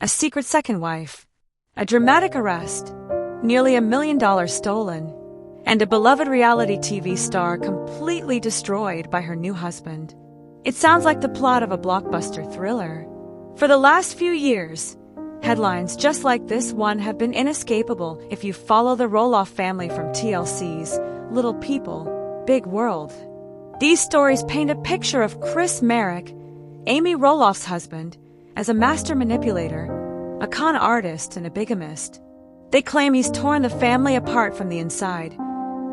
a secret second wife, a dramatic arrest, nearly $1 million stolen, and a beloved reality TV star completely destroyed by her new husband. It sounds like the plot of a blockbuster thriller. For the last few years, headlines just like this one have been inescapable if you follow the Roloff family from TLC's Little People, Big World. These stories paint a picture of Chris Marek, Amy Roloff's husband, as a master manipulator, a con artist, and a bigamist. They claim he's torn the family apart from the inside,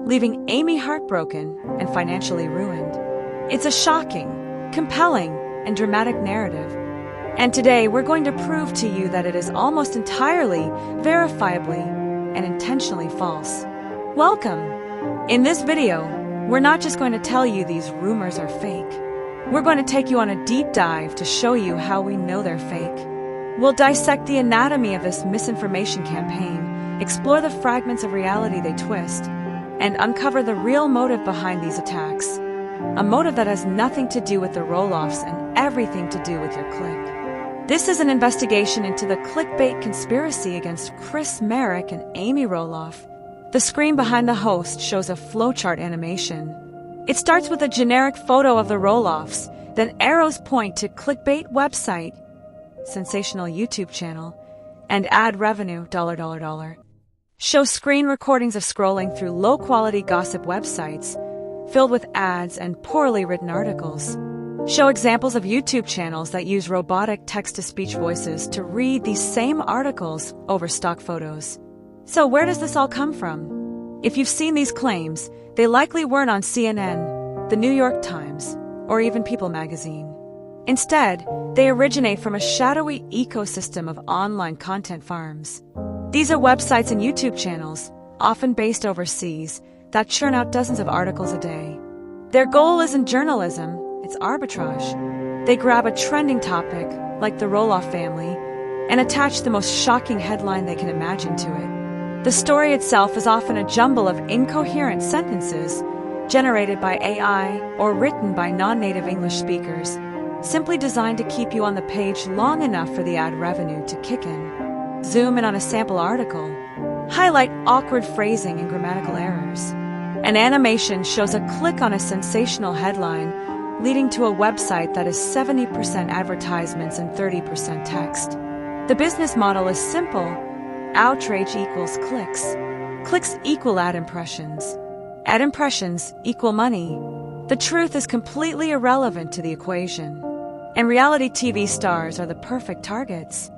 leaving Amy heartbroken and financially ruined. It's a shocking, compelling, and dramatic narrative. And today we're going to prove to you that it is almost entirely, verifiably, and intentionally false. Welcome! In this video, we're not just going to tell you these rumors are fake. We're going to take you on a deep dive to show you how we know they're fake. We'll dissect the anatomy of this misinformation campaign, explore the fragments of reality they twist, and uncover the real motive behind these attacks. A motive that has nothing to do with the Roloffs and everything to do with your click. This is an investigation into the clickbait conspiracy against Chris Marek and Amy Roloff. The screen behind the host shows a flowchart animation. It starts with a generic photo of the Roloffs, then arrows point to clickbait website, sensational YouTube channel, and ad revenue, $. Show screen recordings of scrolling through low-quality gossip websites filled with ads and poorly written articles. Show examples of YouTube channels that use robotic text-to-speech voices to read these same articles over stock photos. So where does this all come from? If you've seen these claims, they likely weren't on CNN, the New York Times, or even People magazine. Instead, they originate from a shadowy ecosystem of online content farms. These are websites and YouTube channels, often based overseas, that churn out dozens of articles a day. Their goal isn't journalism, it's arbitrage. They grab a trending topic, like the Roloff family, and attach the most shocking headline they can imagine to it. The story itself is often a jumble of incoherent sentences generated by AI or written by non-native English speakers, simply designed to keep you on the page long enough for the ad revenue to kick in. Zoom in on a sample article, highlight awkward phrasing and grammatical errors. An animation shows a click on a sensational headline, leading to a website that is 70% advertisements and 30% text. The business model is simple. Outrage equals clicks. Clicks equal ad impressions. Ad impressions equal money. The truth is completely irrelevant to the equation. And reality TV stars are the perfect targets.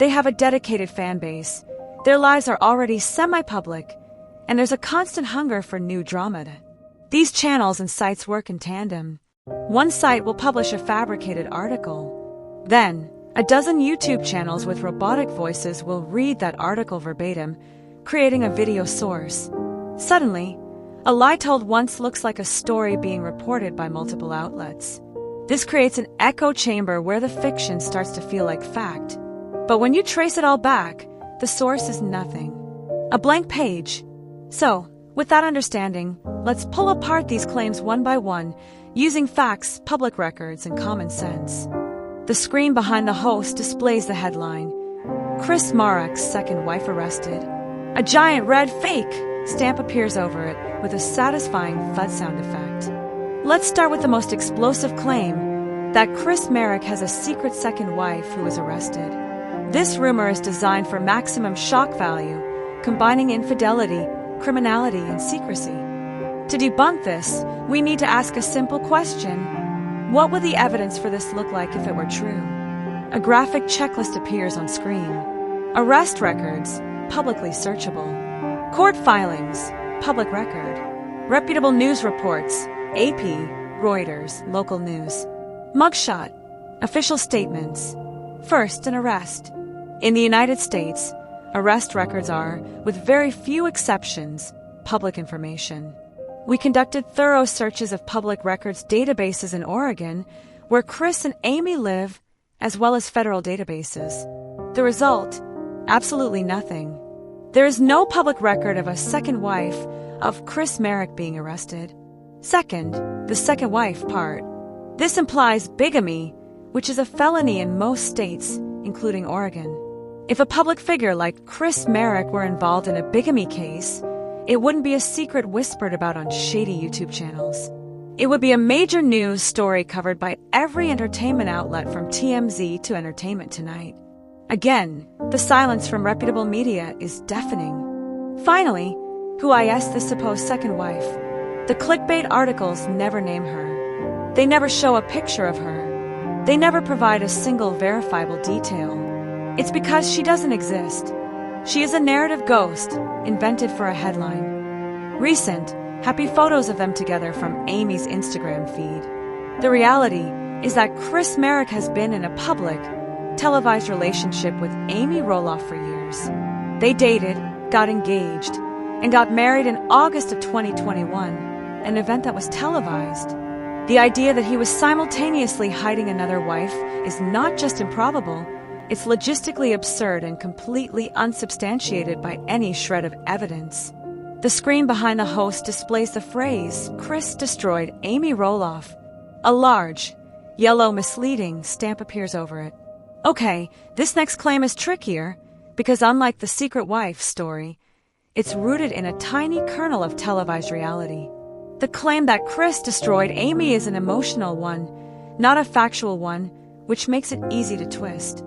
They have a dedicated fan base, their lives are already semi-public, and there's a constant hunger for new drama. These channels and sites work in tandem. One site will publish a fabricated article. Then, a dozen YouTube channels with robotic voices will read that article verbatim, creating a video source. Suddenly, a lie told once looks like a story being reported by multiple outlets. This creates an echo chamber where the fiction starts to feel like fact. But when you trace it all back, the source is nothing. A blank page. So, with that understanding, let's pull apart these claims one by one, using facts, public records, and common sense. The screen behind the host displays the headline, Chris Marek's second wife arrested. A giant red fake stamp appears over it with a satisfying thud sound effect. Let's start with the most explosive claim, that Chris Marek has a secret second wife who was arrested. This rumor is designed for maximum shock value, combining infidelity, criminality, and secrecy. To debunk this, we need to ask a simple question. What would the evidence for this look like if it were true? A graphic checklist appears on screen. Arrest records, publicly searchable. Court filings, public record. Reputable news reports, AP, Reuters, local news. Mugshot, official statements. First, an arrest. In the United States, arrest records are, with very few exceptions, public information. We conducted thorough searches of public records databases in Oregon, where Chris and Amy live, as well as federal databases. The result? Absolutely nothing. There is no public record of a second wife of Chris Marek being arrested. Second, the second wife part. This implies bigamy, which is a felony in most states, including Oregon. If a public figure like Chris Marek were involved in a bigamy case, it wouldn't be a secret whispered about on shady YouTube channels. It would be a major news story covered by every entertainment outlet from TMZ to Entertainment Tonight. Again, the silence from reputable media is deafening. Finally, who I asked the supposed second wife. The clickbait articles never name her. They never show a picture of her. They never provide a single verifiable detail. It's because she doesn't exist. She is a narrative ghost, invented for a headline. Recent, happy photos of them together from Amy's Instagram feed. The reality is that Chris Marek has been in a public, televised relationship with Amy Roloff for years. They dated, got engaged, and got married in August of 2021, an event that was televised. The idea that he was simultaneously hiding another wife is not just improbable, it's logistically absurd and completely unsubstantiated by any shred of evidence. The screen behind the host displays the phrase, "Chris destroyed Amy Roloff." A large, yellow misleading stamp appears over it. Okay, this next claim is trickier, because unlike the secret wife story, it's rooted in a tiny kernel of televised reality. The claim that Chris destroyed Amy is an emotional one, not a factual one, which makes it easy to twist.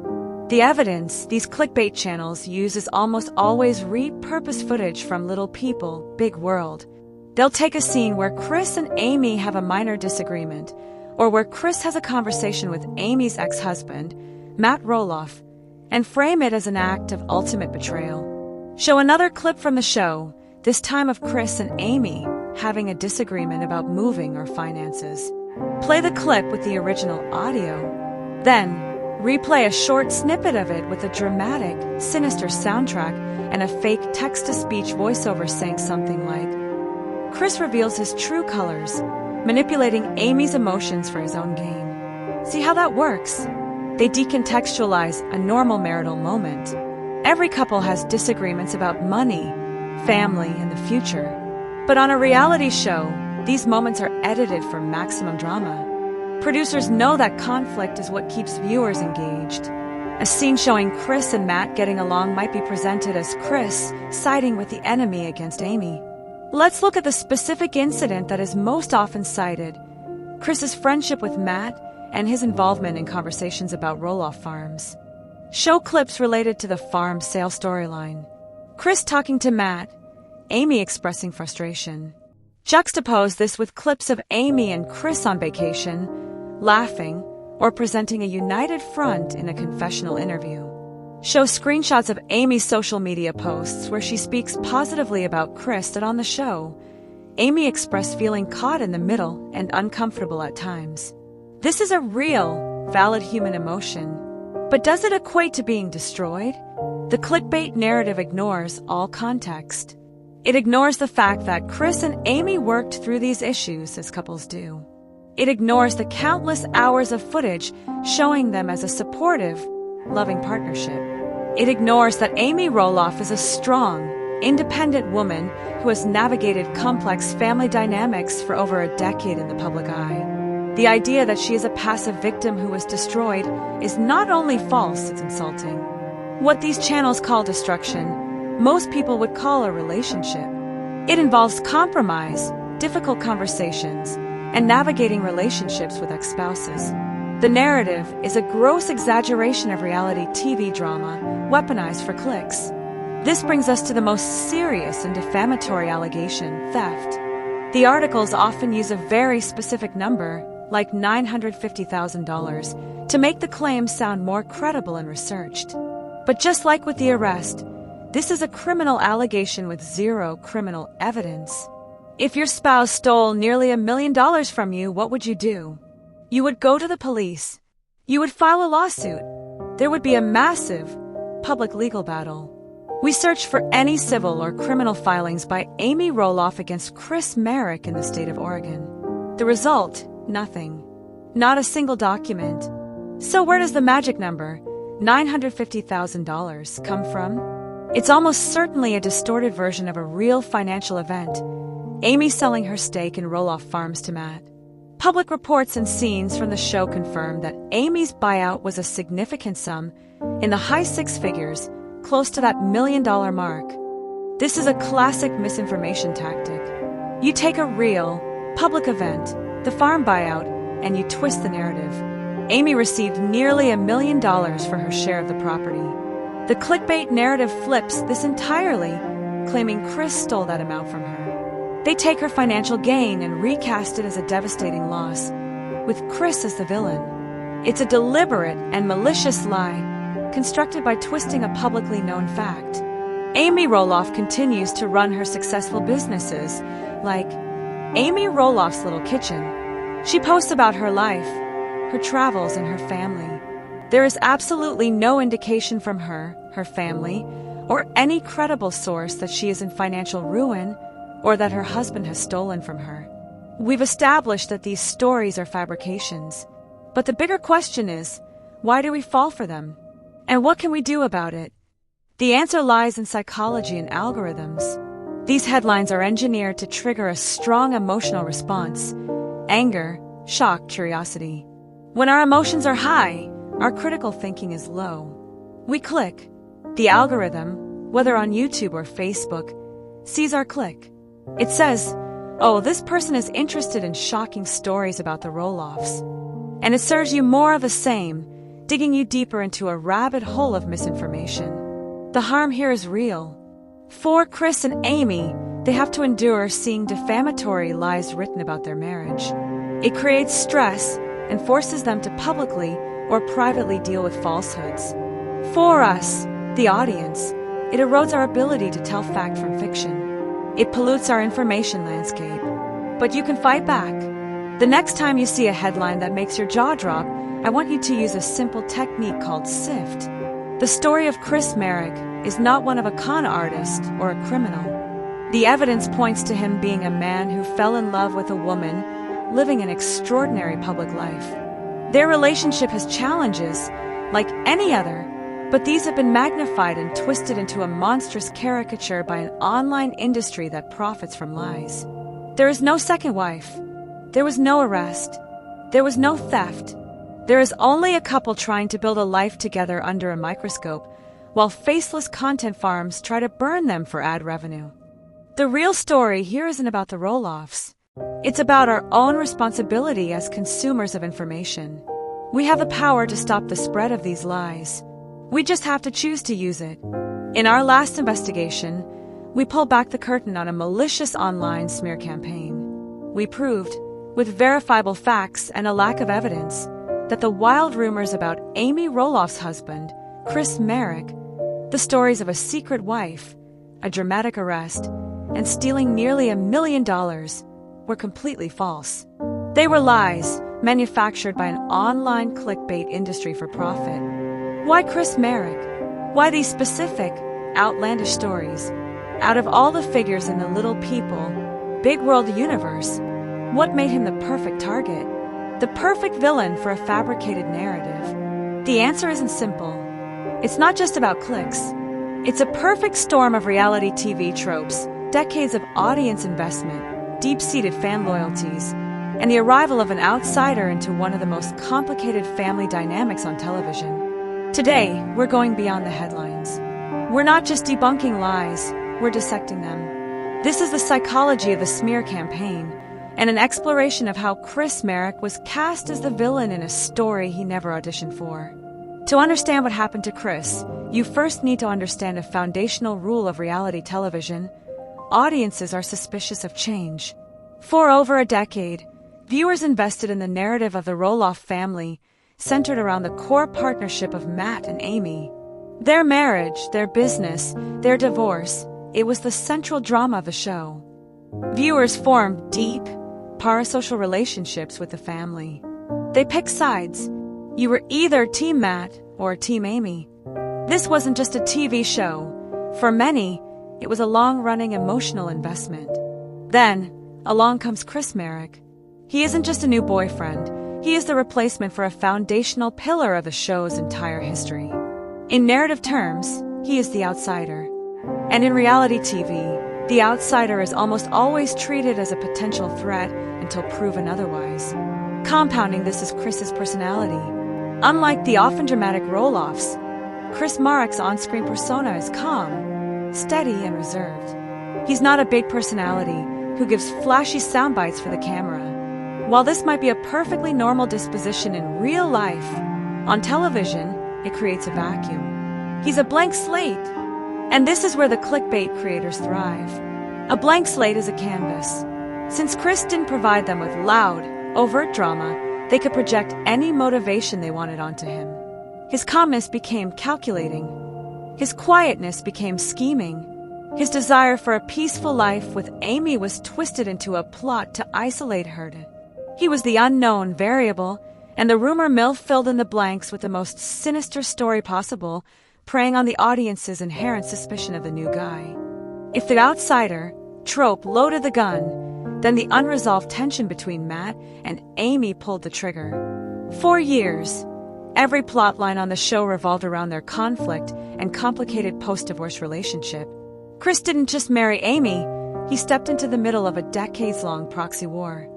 The evidence these clickbait channels use is almost always repurposed footage from Little People, Big World. They'll take a scene where Chris and Amy have a minor disagreement, or where Chris has a conversation with Amy's ex-husband, Matt Roloff, and frame it as an act of ultimate betrayal. Show another clip from the show, this time of Chris and Amy having a disagreement about moving or finances. Play the clip with the original audio. Then, replay a short snippet of it with a dramatic, sinister soundtrack and a fake text-to-speech voiceover saying something like, Chris reveals his true colors, manipulating Amy's emotions for his own gain. See how that works? They decontextualize a normal marital moment. Every couple has disagreements about money, family, and the future. But on a reality show, these moments are edited for maximum drama. Producers know that conflict is what keeps viewers engaged. A scene showing Chris and Matt getting along might be presented as Chris siding with the enemy against Amy. Let's look at the specific incident that is most often cited: Chris's friendship with Matt and his involvement in conversations about Roloff farms. Show clips related to the farm sale storyline. Chris talking to Matt, Amy expressing frustration. Juxtapose this with clips of Amy and Chris on vacation, laughing, or presenting a united front in a confessional interview. Show screenshots of Amy's social media posts where she speaks positively about Chris, that on the show, Amy expressed feeling caught in the middle and uncomfortable at times. This is a real, valid human emotion. But does it equate to being destroyed? The clickbait narrative ignores all context. It ignores the fact that Chris and Amy worked through these issues as couples do. It ignores the countless hours of footage showing them as a supportive, loving partnership. It ignores that Amy Roloff is a strong, independent woman who has navigated complex family dynamics for over a decade in the public eye. The idea that she is a passive victim who was destroyed is not only false, it's insulting. What these channels call destruction, most people would call a relationship. It involves compromise, difficult conversations, and navigating relationships with ex-spouses. The narrative is a gross exaggeration of reality TV drama, weaponized for clicks. This brings us to the most serious and defamatory allegation, theft. The articles often use a very specific number, like $950,000, to make the claims sound more credible and researched. But just like with the arrest, this is a criminal allegation with zero criminal evidence. If your spouse stole nearly $1 million from you, what would you do? You would go to the police. You would file a lawsuit. There would be a massive public legal battle. We searched for any civil or criminal filings by Amy Roloff against Chris Marek in the state of Oregon. The result, nothing. Not a single document. So where does the magic number, $950,000, come from? It's almost certainly a distorted version of a real financial event. Amy selling her stake in Roloff Farms to Matt. Public reports and scenes from the show confirm that Amy's buyout was a significant sum, in the high six figures, close to that $1 million mark. This is a classic misinformation tactic. You take a real, public event, the farm buyout, and you twist the narrative. Amy received nearly $1 million for her share of the property. The clickbait narrative flips this entirely, claiming Chris stole that amount from her. They take her financial gain and recast it as a devastating loss, with Chris as the villain. It's a deliberate and malicious lie, constructed by twisting a publicly known fact. Amy Roloff continues to run her successful businesses, like Amy Roloff's Little Kitchen. She posts about her life, her travels, and her family. There is absolutely no indication from her family, or any credible source that she is in financial ruin or that her husband has stolen from her. We've established that these stories are fabrications. But the bigger question is, why do we fall for them? And what can we do about it? The answer lies in psychology and algorithms. These headlines are engineered to trigger a strong emotional response: anger, shock, curiosity. When our emotions are high, our critical thinking is low. We click. The algorithm, whether on YouTube or Facebook, sees our click. It says, "Oh, this person is interested in shocking stories about the Roloffs." And it serves you more of the same, digging you deeper into a rabbit hole of misinformation. The harm here is real. For Chris and Amy, they have to endure seeing defamatory lies written about their marriage. It creates stress and forces them to publicly or privately deal with falsehoods. For us, the audience, it erodes our ability to tell fact from fiction. It pollutes our information landscape. But you can fight back. The next time you see a headline that makes your jaw drop, I want you to use a simple technique called SIFT. The story of Chris Marek is not one of a con artist or a criminal. The evidence points to him being a man who fell in love with a woman living an extraordinary public life. Their relationship has challenges, like any other, but these have been magnified and twisted into a monstrous caricature by an online industry that profits from lies. There is no second wife. There was no arrest. There was no theft. There is only a couple trying to build a life together under a microscope, while faceless content farms try to burn them for ad revenue. The real story here isn't about the Roloffs. It's about our own responsibility as consumers of information. We have the power to stop the spread of these lies. We just have to choose to use it. In our last investigation, we pulled back the curtain on a malicious online smear campaign. We proved, with verifiable facts and a lack of evidence, that the wild rumors about Amy Roloff's husband, Chris Marek, the stories of a secret wife, a dramatic arrest, and stealing nearly $1 million were completely false. They were lies manufactured by an online clickbait industry for profit. Why Chris Marek? Why these specific, outlandish stories? Out of all the figures in the Little People, Big World universe, what made him the perfect target? The perfect villain for a fabricated narrative? The answer isn't simple. It's not just about clicks. It's a perfect storm of reality TV tropes, decades of audience investment, deep-seated fan loyalties, and the arrival of an outsider into one of the most complicated family dynamics on television. Today, we're going beyond the headlines. We're not just debunking lies, we're dissecting them. This is the psychology of the smear campaign, and an exploration of how Chris Marek was cast as the villain in a story he never auditioned for. To understand what happened to Chris, you first need to understand a foundational rule of reality television: audiences are suspicious of change. For over a decade, viewers invested in the narrative of the Roloff family, centered around the core partnership of Matt and Amy. Their marriage, their business, their divorce, it was the central drama of the show. Viewers formed deep, parasocial relationships with the family. They picked sides. You were either Team Matt or Team Amy. This wasn't just a TV show. For many, it was a long-running emotional investment. Then, along comes Chris Marek. He isn't just a new boyfriend. He is the replacement for a foundational pillar of the show's entire history. In narrative terms, he is the outsider. And in reality TV, the outsider is almost always treated as a potential threat until proven otherwise. Compounding this is Chris's personality. Unlike the often dramatic Roloffs, Marek's on-screen persona is calm, steady, and reserved. He's not a big personality who gives flashy sound bites for the camera. While this might be a perfectly normal disposition in real life, on television, it creates a vacuum. He's a blank slate, and this is where the clickbait creators thrive. A blank slate is a canvas. Since Chris didn't provide them with loud, overt drama, they could project any motivation they wanted onto him. His calmness became calculating. His quietness became scheming. His desire for a peaceful life with Amy was twisted into a plot to isolate her. He was the unknown variable, and the rumor mill filled in the blanks with the most sinister story possible, preying on the audience's inherent suspicion of the new guy. If the outsider trope loaded the gun, then the unresolved tension between Matt and Amy pulled the trigger. For years, every plotline on the show revolved around their conflict and complicated post-divorce relationship. Chris didn't just marry Amy, he stepped into the middle of a decades-long proxy war.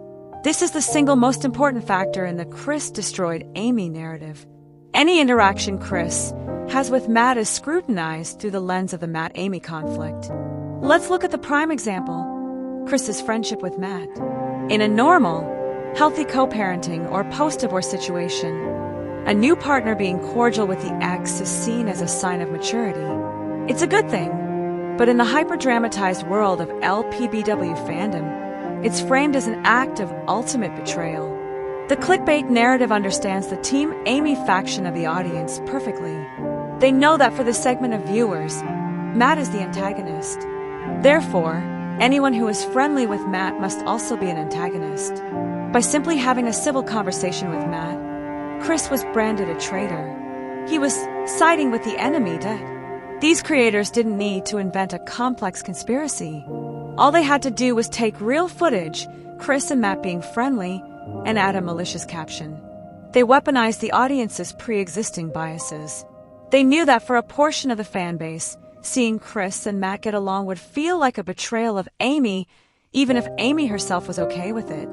This is the single most important factor in the Chris destroyed Amy narrative. Any interaction Chris has with Matt is scrutinized through the lens of the Matt-Amy conflict. Let's look at the prime example, Chris's friendship with Matt. In a normal, healthy co-parenting or post-divorce situation, a new partner being cordial with the ex is seen as a sign of maturity. It's a good thing, but in the hyper-dramatized world of LPBW fandom, it's framed as an act of ultimate betrayal. The clickbait narrative understands the Team Amy faction of the audience perfectly. They know that for this segment of viewers, Matt is the antagonist. Therefore, anyone who is friendly with Matt must also be an antagonist. By simply having a civil conversation with Matt, Chris was branded a traitor. He was siding with the enemy. These creators didn't need to invent a complex conspiracy. All they had to do was take real footage, Chris and Matt being friendly, and add a malicious caption. They weaponized the audience's pre-existing biases. They knew that for a portion of the fan base, seeing Chris and Matt get along would feel like a betrayal of Amy, even if Amy herself was okay with it.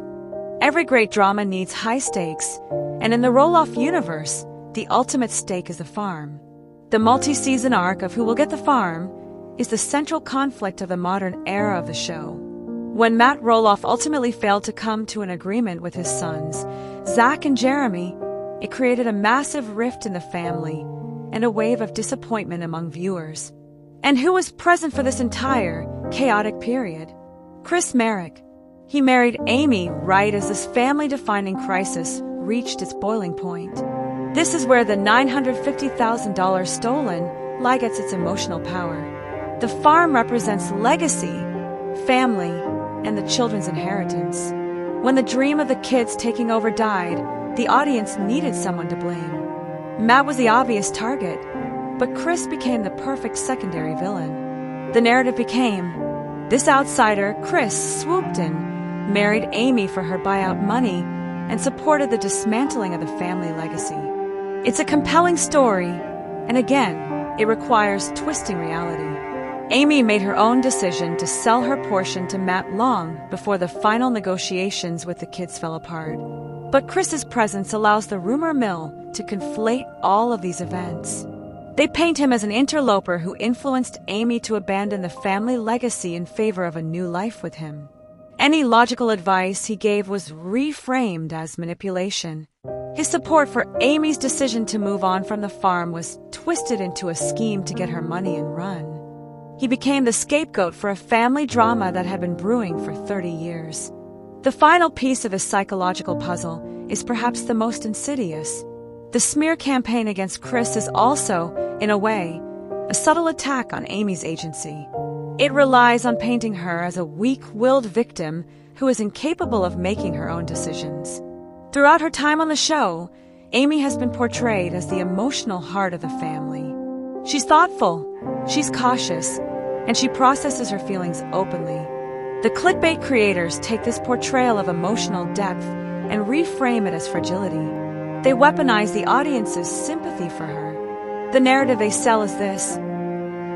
Every great drama needs high stakes, and in the Roloff universe, the ultimate stake is the farm. The multi-season arc of who will get the farm is the central conflict of the modern era of the show. When Matt Roloff ultimately failed to come to an agreement with his sons, Zach and Jeremy, it created a massive rift in the family and a wave of disappointment among viewers. And who was present for this entire chaotic period? Marek. He married Amy right as this family-defining crisis reached its boiling point. This is where the $950,000 stolen lie gets its emotional power. The farm represents legacy, family, and the children's inheritance. When the dream of the kids taking over died, the audience needed someone to blame. Matt was the obvious target, but Chris became the perfect secondary villain. The narrative became, this outsider, Chris, swooped in, married Amy for her buyout money, and supported the dismantling of the family legacy. It's a compelling story, and again, it requires twisting reality. Amy made her own decision to sell her portion to Matt long before the final negotiations with the kids fell apart. But Chris's presence allows the rumor mill to conflate all of these events. They paint him as an interloper who influenced Amy to abandon the family legacy in favor of a new life with him. Any logical advice he gave was reframed as manipulation. His support for Amy's decision to move on from the farm was twisted into a scheme to get her money and run. He became the scapegoat for a family drama that had been brewing for 30 years. The final piece of his psychological puzzle is perhaps the most insidious. The smear campaign against Chris is also, in a way, a subtle attack on Amy's agency. It relies on painting her as a weak-willed victim who is incapable of making her own decisions. Throughout her time on the show, Amy has been portrayed as the emotional heart of the family. She's thoughtful, she's cautious, and she processes her feelings openly. The clickbait creators take this portrayal of emotional depth and reframe it as fragility. They weaponize the audience's sympathy for her. The narrative they sell is this: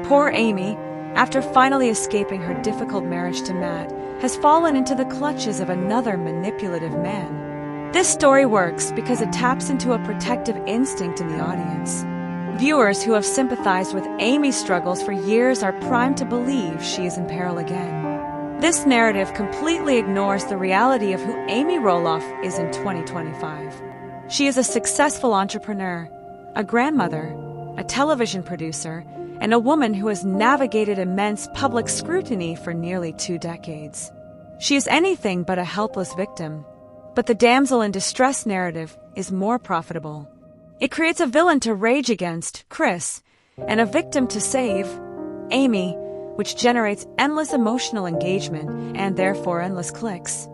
poor Amy, after finally escaping her difficult marriage to Matt, has fallen into the clutches of another manipulative man. This story works because it taps into a protective instinct in the audience. Viewers who have sympathized with Amy's struggles for years are primed to believe she is in peril again. This narrative completely ignores the reality of who Amy Roloff is in 2025. She is a successful entrepreneur, a grandmother, a television producer, and a woman who has navigated immense public scrutiny for nearly 2 decades. She is anything but a helpless victim, but the damsel in distress narrative is more profitable. It creates a villain to rage against, Chris, and a victim to save, Amy, which generates endless emotional engagement and therefore endless clicks.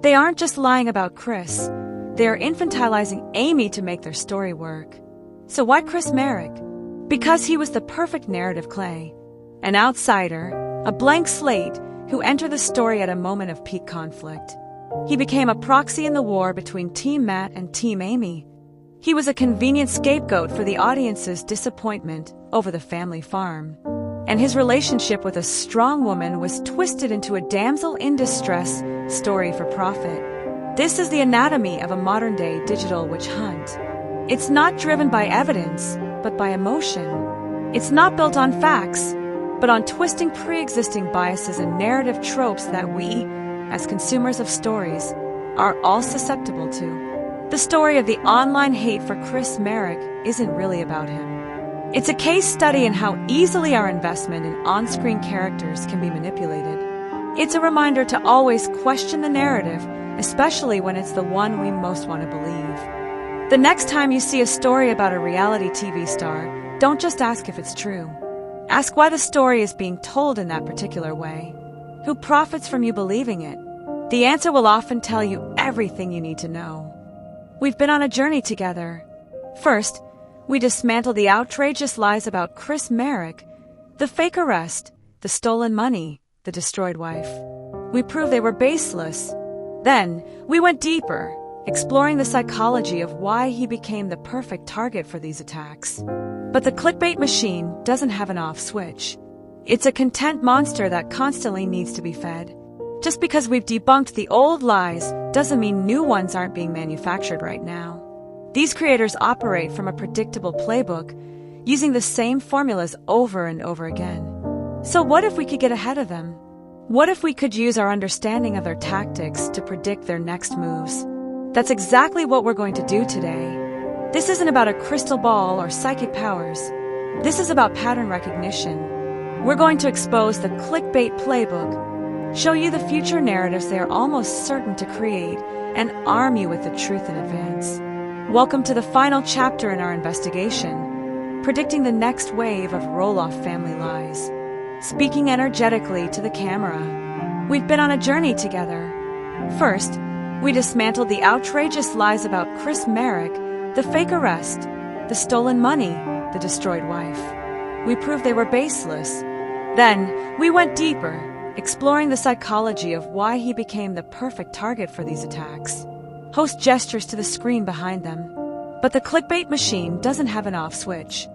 They aren't just lying about Chris, they are infantilizing Amy to make their story work. So why Chris Marek? Because he was the perfect narrative clay. An outsider, a blank slate, who entered the story at a moment of peak conflict. He became a proxy in the war between Team Matt and Team Amy. He was a convenient scapegoat for the audience's disappointment over the family farm. And his relationship with a strong woman was twisted into a damsel in distress story for profit. This is the anatomy of a modern-day digital witch hunt. It's not driven by evidence, but by emotion. It's not built on facts, but on twisting pre-existing biases and narrative tropes that we, as consumers of stories, are all susceptible to. The story of the online hate for Chris Marek isn't really about him. It's a case study in how easily our investment in on-screen characters can be manipulated. It's a reminder to always question the narrative, especially when it's the one we most want to believe. The next time you see a story about a reality TV star, don't just ask if it's true. Ask why the story is being told in that particular way. Who profits from you believing it? The answer will often tell you everything you need to know. We've been on a journey together. First, we dismantled the outrageous lies about Chris Marek, the fake arrest, the stolen money, the destroyed wife. We proved they were baseless. Then, we went deeper, exploring the psychology of why he became the perfect target for these attacks. But the clickbait machine doesn't have an off switch. It's a content monster that constantly needs to be fed. Just because we've debunked the old lies doesn't mean new ones aren't being manufactured right now. These creators operate from a predictable playbook, using the same formulas over and over again. So what if we could get ahead of them? What if we could use our understanding of their tactics to predict their next moves? That's exactly what we're going to do today. This isn't about a crystal ball or psychic powers. This is about pattern recognition. We're going to expose the clickbait playbook, show you the future narratives they are almost certain to create, and arm you with the truth in advance. Welcome to the final chapter in our investigation, predicting the next wave of Roloff family lies. Speaking energetically to the camera, we've been on a journey together. First, we dismantled the outrageous lies about Chris Marek, the fake arrest, the stolen money, the destroyed wife. We proved they were baseless. Then, we went deeper, exploring the psychology of why he became the perfect target for these attacks. Host gestures to the screen behind them. But the clickbait machine doesn't have an off switch.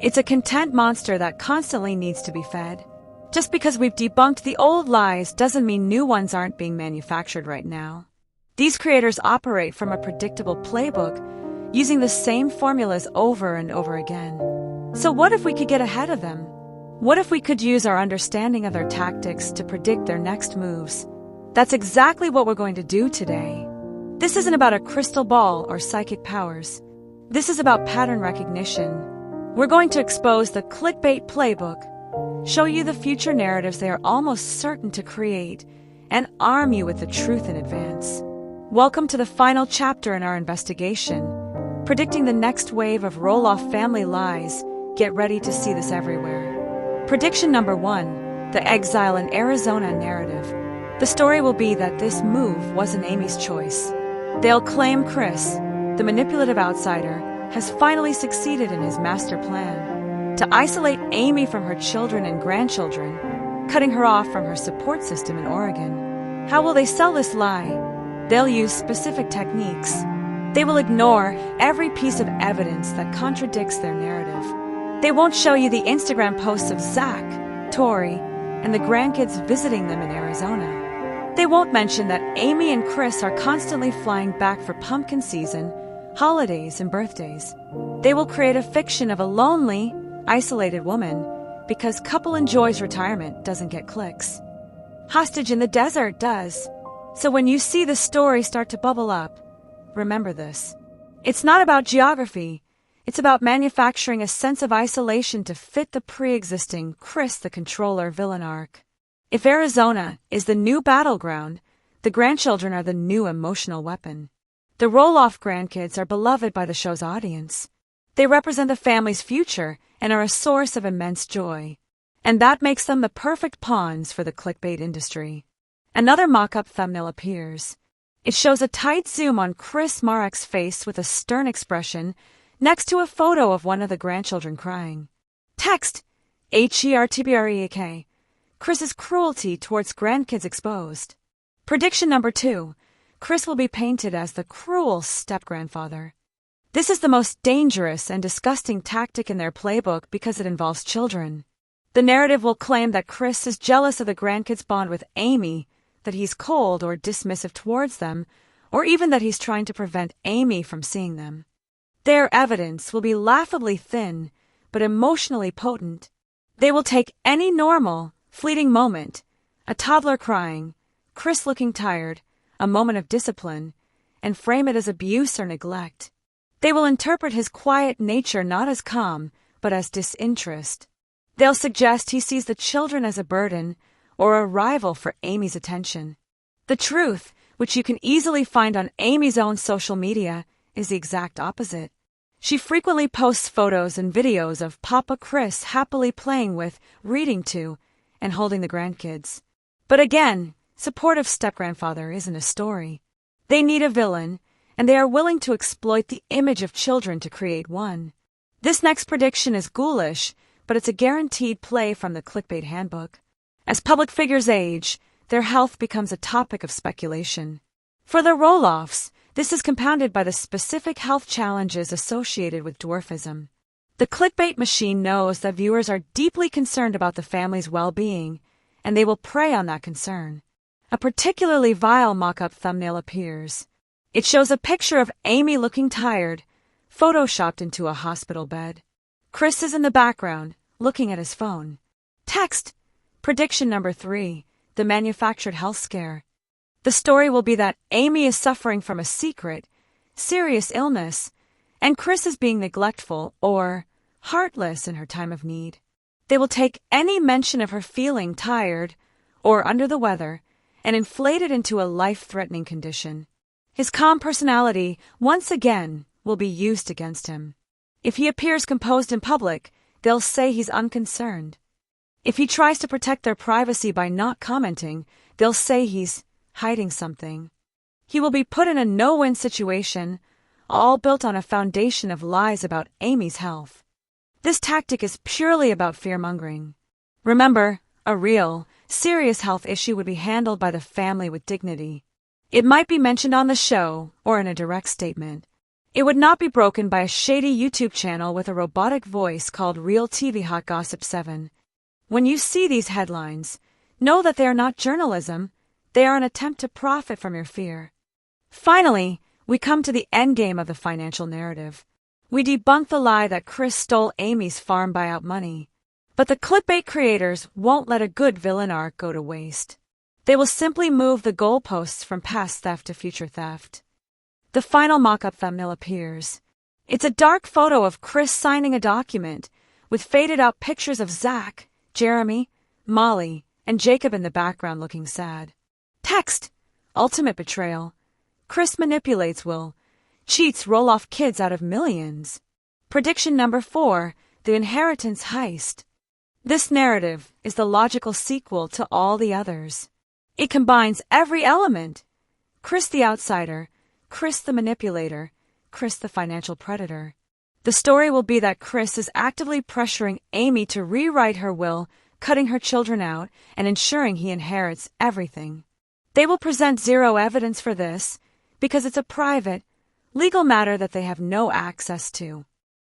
It's a content monster that constantly needs to be fed. Just because we've debunked the old lies doesn't mean new ones aren't being manufactured right now. These creators operate from a predictable playbook, using the same formulas over and over again. So what if we could get ahead of them? What if we could use our understanding of their tactics to predict their next moves? That's exactly what we're going to do today. This isn't about a crystal ball or psychic powers. This is about pattern recognition. We're going to expose the clickbait playbook, show you the future narratives they are almost certain to create, and arm you with the truth in advance. Welcome to the final chapter in our investigation, predicting the next wave of Roloff family lies. Get ready to see this everywhere. Prediction number 1, the exile in Arizona narrative. The story will be that this move wasn't Amy's choice. They'll claim Chris, the manipulative outsider, has finally succeeded in his master plan to isolate Amy from her children and grandchildren, cutting her off from her support system in Oregon. How will they sell this lie? They'll use specific techniques. They will ignore every piece of evidence that contradicts their narrative. They won't show you the Instagram posts of Zach, Tori, and the grandkids visiting them in Arizona. They won't mention that Amy and Chris are constantly flying back for pumpkin season, holidays, and birthdays. They will create a fiction of a lonely, isolated woman because couple enjoys retirement doesn't get clicks. Hostage in the desert does. So when you see the story start to bubble up, remember this. It's not about geography. It's about manufacturing a sense of isolation to fit the pre-existing Chris the Controller villain arc. If Arizona is the new battleground, the grandchildren are the new emotional weapon. The Roloff grandkids are beloved by the show's audience. They represent the family's future and are a source of immense joy. And that makes them the perfect pawns for the clickbait industry. Another mock-up thumbnail appears. It shows a tight zoom on Chris Marek's face with a stern expression next to a photo of one of the grandchildren crying. Text: HERTBREAK. Chris's cruelty towards grandkids exposed. Prediction number 2. Chris will be painted as the cruel step-grandfather. This is the most dangerous and disgusting tactic in their playbook because it involves children. The narrative will claim that Chris is jealous of the grandkids' bond with Amy, that he's cold or dismissive towards them, or even that he's trying to prevent Amy from seeing them. Their evidence will be laughably thin, but emotionally potent. They will take any normal, fleeting moment, a toddler crying, Chris looking tired, a moment of discipline, and frame it as abuse or neglect. They will interpret his quiet nature not as calm, but as disinterest. They'll suggest he sees the children as a burden or a rival for Amy's attention. The truth, which you can easily find on Amy's own social media, is the exact opposite. She frequently posts photos and videos of Papa Chris happily playing with, reading to, and holding the grandkids. But again, supportive step-grandfather isn't a story. They need a villain, and they are willing to exploit the image of children to create one. This next prediction is ghoulish, but it's a guaranteed play from the clickbait handbook. As public figures age, their health becomes a topic of speculation. For the Roloffs, this is compounded by the specific health challenges associated with dwarfism. The clickbait machine knows that viewers are deeply concerned about the family's well-being, and they will prey on that concern. A particularly vile mock-up thumbnail appears. It shows a picture of Amy looking tired, photoshopped into a hospital bed. Chris is in the background, looking at his phone. Text: Prediction number 3, the manufactured health scare. The story will be that Amy is suffering from a secret, serious illness, and Chris is being neglectful or heartless in her time of need. They will take any mention of her feeling tired or under the weather and inflate it into a life-threatening condition. His calm personality, once again, will be used against him. If he appears composed in public, they'll say he's unconcerned. If he tries to protect their privacy by not commenting, they'll say he's hiding something. He will be put in a no-win situation, all built on a foundation of lies about Amy's health. This tactic is purely about fear-mongering. Remember, a real, serious health issue would be handled by the family with dignity. It might be mentioned on the show or in a direct statement. It would not be broken by a shady YouTube channel with a robotic voice called Real TV Hot Gossip 7. When you see these headlines, know that they are not journalism. They are an attempt to profit from your fear. Finally, we come to the endgame of the financial narrative. We debunk the lie that Chris stole Amy's farm buyout money. But the clickbait creators won't let a good villain arc go to waste. They will simply move the goalposts from past theft to future theft. The final mock-up thumbnail appears. It's a dark photo of Chris signing a document, with faded-out pictures of Zach, Jeremy, Molly, and Jacob in the background looking sad. Text: Ultimate betrayal. Chris manipulates Will, cheats Roloff kids out of millions. Prediction number 4, the inheritance heist. This narrative is the logical sequel to all the others. It combines every element. Chris the outsider, Chris the manipulator, Chris the financial predator. The story will be that Chris is actively pressuring Amy to rewrite her will, cutting her children out, and ensuring he inherits everything. They will present zero evidence for this because it's a private, legal matter that they have no access to.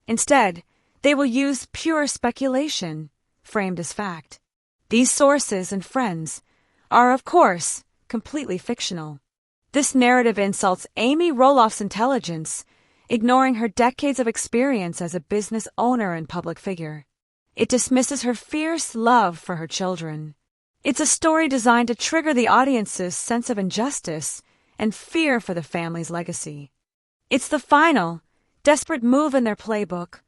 Instead, they will use pure speculation, framed as fact. These sources and friends are, of course, completely fictional. This narrative insults Amy Roloff's intelligence, ignoring her decades of experience as a business owner and public figure. It dismisses her fierce love for her children. It's a story designed to trigger the audience's sense of injustice and fear for the family's legacy. It's the final, desperate move in their playbook.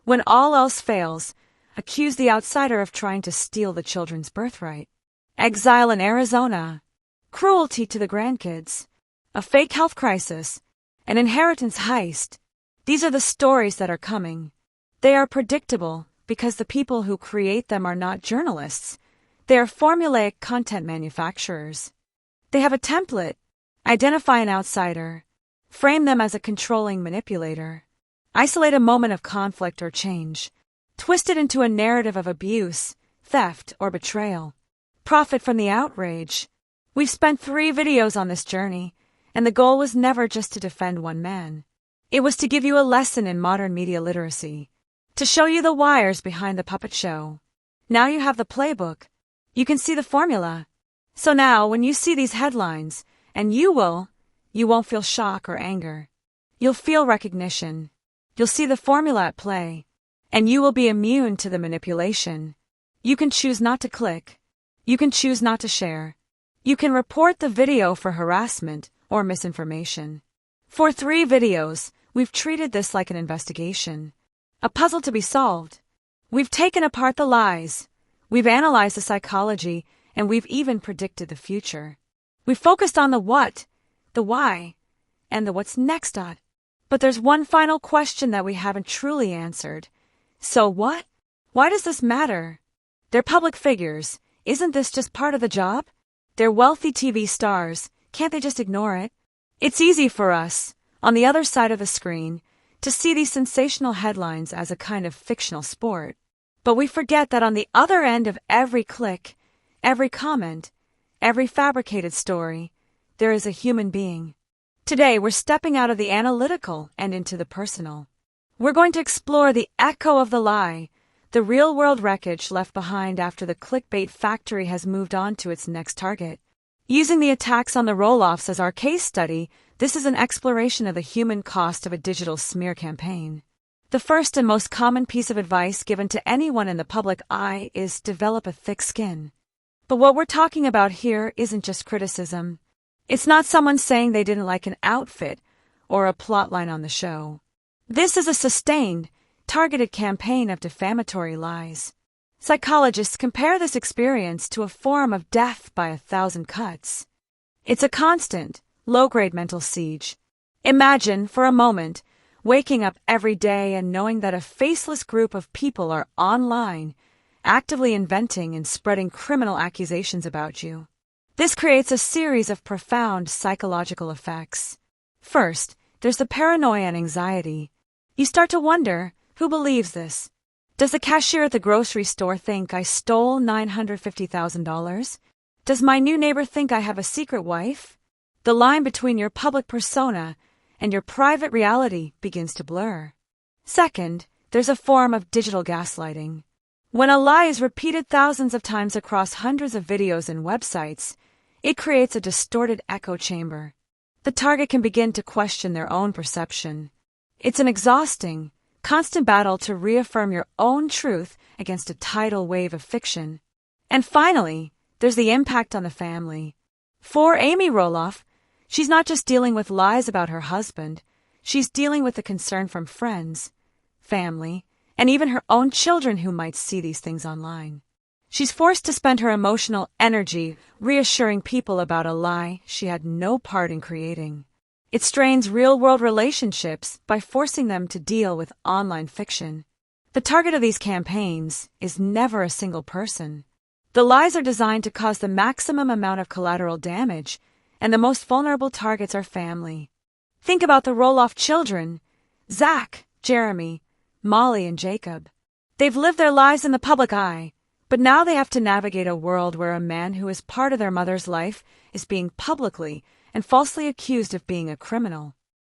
When all else fails, accuse the outsider of trying to steal the children's birthright. Exile in Arizona, cruelty to the grandkids, a fake health crisis, an inheritance heist. These are the stories that are coming. They are predictable because the people who create them are not journalists. They are formulaic content manufacturers. They have a template. Identify an outsider. Frame them as a controlling manipulator. Isolate a moment of conflict or change. Twist it into a narrative of abuse, theft, or betrayal. Profit from the outrage. We've spent 3 videos on this journey, and the goal was never just to defend one man. It was to give you a lesson in modern media literacy, to show you the wires behind the puppet show. Now you have the playbook. You can see the formula. So now, when you see these headlines, and you won't feel shock or anger. You'll feel recognition. You'll see the formula at play, and you will be immune to the manipulation. You can choose not to click. You can choose not to share. You can report the video for harassment or misinformation. For 3 videos, we've treated this like an investigation, a puzzle to be solved. We've taken apart the lies. We've analyzed the psychology, and we've even predicted the future. We've focused on the what, the why, and the what's next. But there's one final question that we haven't truly answered. So what? Why does this matter? They're public figures. Isn't this just part of the job? They're wealthy TV stars. Can't they just ignore it? It's easy for us, on the other side of the screen, to see these sensational headlines as a kind of fictional sport. But we forget that on the other end of every click, every comment, every fabricated story, there is a human being. Today, we're stepping out of the analytical and into the personal. We're going to explore the echo of the lie, the real-world wreckage left behind after the clickbait factory has moved on to its next target. Using the attacks on the Roloffs as our case study, this is an exploration of the human cost of a digital smear campaign. The first and most common piece of advice given to anyone in the public eye is develop a thick skin. But what we're talking about here isn't just criticism. It's not someone saying they didn't like an outfit or a plotline on the show. This is a sustained, targeted campaign of defamatory lies. Psychologists compare this experience to a form of death by 1,000 cuts. It's a constant, low-grade mental siege. Imagine, for a moment, waking up every day and knowing that a faceless group of people are online, actively inventing and spreading criminal accusations about you. This creates a series of profound psychological effects. First, there's the paranoia and anxiety. You start to wonder, who believes this? Does the cashier at the grocery store think I stole $950,000? Does my new neighbor think I have a secret wife? The line between your public persona and your private reality begins to blur. Second, there's a form of digital gaslighting. When a lie is repeated thousands of times across hundreds of videos and websites, it creates a distorted echo chamber. The target can begin to question their own perception. It's an exhausting, constant battle to reaffirm your own truth against a tidal wave of fiction. And finally, there's the impact on the family. For Amy Roloff, she's not just dealing with lies about her husband, she's dealing with the concern from friends, family, and even her own children who might see these things online. She's forced to spend her emotional energy reassuring people about a lie she had no part in creating. It strains real-world relationships by forcing them to deal with online fiction. The target of these campaigns is never a single person. The lies are designed to cause the maximum amount of collateral damage, and the most vulnerable targets are family. Think about the Roloff children, Zach, Jeremy, Molly, and Jacob. They've lived their lives in the public eye, but now they have to navigate a world where a man who is part of their mother's life is being publicly and falsely accused of being a criminal.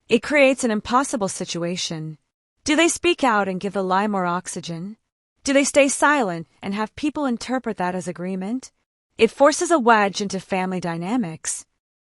It creates an impossible situation. Do they speak out and give the lie more oxygen? Do they stay silent and have people interpret that as agreement? It forces a wedge into family dynamics.